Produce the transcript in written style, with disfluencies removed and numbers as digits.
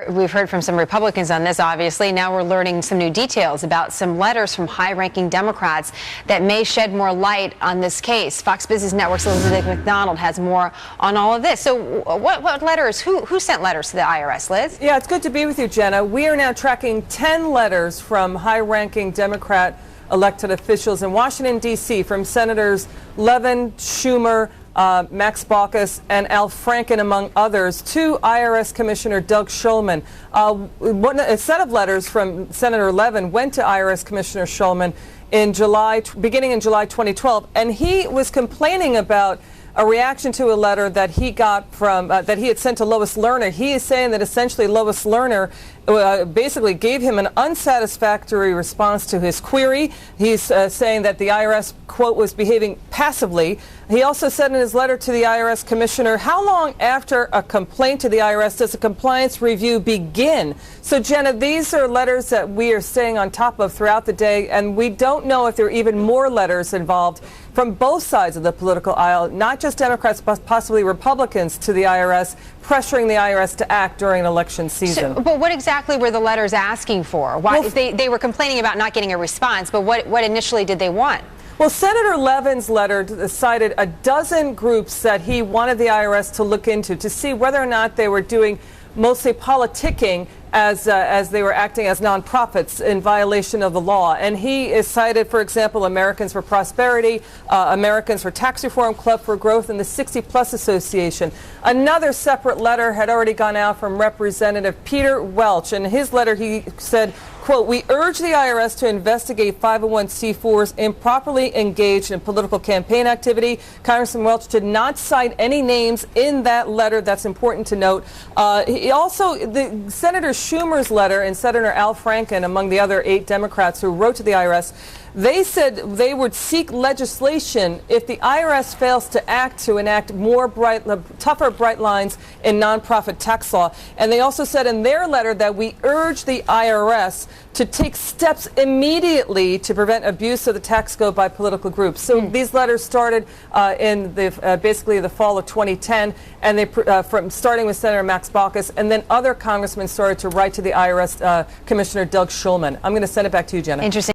We've heard from some Republicans on this, obviously. Now we're learning some new details about some letters from high-ranking Democrats that may shed more light on this case. Fox Business Network's Elizabeth McDonald has more on all of this. So what letters, who sent letters to the IRS, Liz? Yeah, it's good to be with you, Jenna. We are now tracking 10 letters from high-ranking Democrat elected officials in Washington, D.C., from Senators Levin, Schumer, Max Baucus, and Al Franken, among others, to IRS Commissioner Doug Shulman. A set of letters from Senator Levin went to IRS Commissioner Shulman beginning in July 2012, and he was complaining about a reaction to a letter that he got from that he had sent to Lois Lerner. He is saying that essentially Lois Lerner basically gave him an unsatisfactory response to his query. He's saying that the IRS, quote, was behaving passively. He also said in his letter to the IRS commissioner, how long after a complaint to the IRS does a compliance review begin? So, Jenna, these are letters that we are staying on top of throughout the day, and we don't know if there are even more letters involved from both sides of the political aisle, not just Democrats, but possibly Republicans, to the IRS, pressuring the IRS to act during an election season. But what exactly were the letters asking for? Why, well, they were complaining about not getting a response, but what initially did they want? Well, Senator Levin's letter cited a dozen groups that he wanted the IRS to look into to see whether or not they were doing mostly politicking as they were acting as nonprofits in violation of the law. And he is cited, for example, Americans for Prosperity, Americans for Tax Reform, Club for Growth, and the 60 Plus Association. Another separate letter had already gone out from Representative Peter Welch. In his letter, he said, quote, we urge the IRS to investigate 501c4s improperly engaged in political campaign activity. Congressman Welch did not cite any names in that letter. That's important to note. He also, Senator Schumer's letter and Senator Al Franken, among the other 8 Democrats who wrote to the IRS, they said they would seek legislation if the IRS fails to enact more tougher bright lines in nonprofit tax law. And they also said in their letter that we urge the IRS to take steps immediately to prevent abuse of the tax code by political groups. So these letters started in basically the fall of 2010, and they starting with Senator Max Baucus, and then other congressmen started to write to the IRS Commissioner Doug Shulman. I'm going to send it back to you, Jenna. Interesting.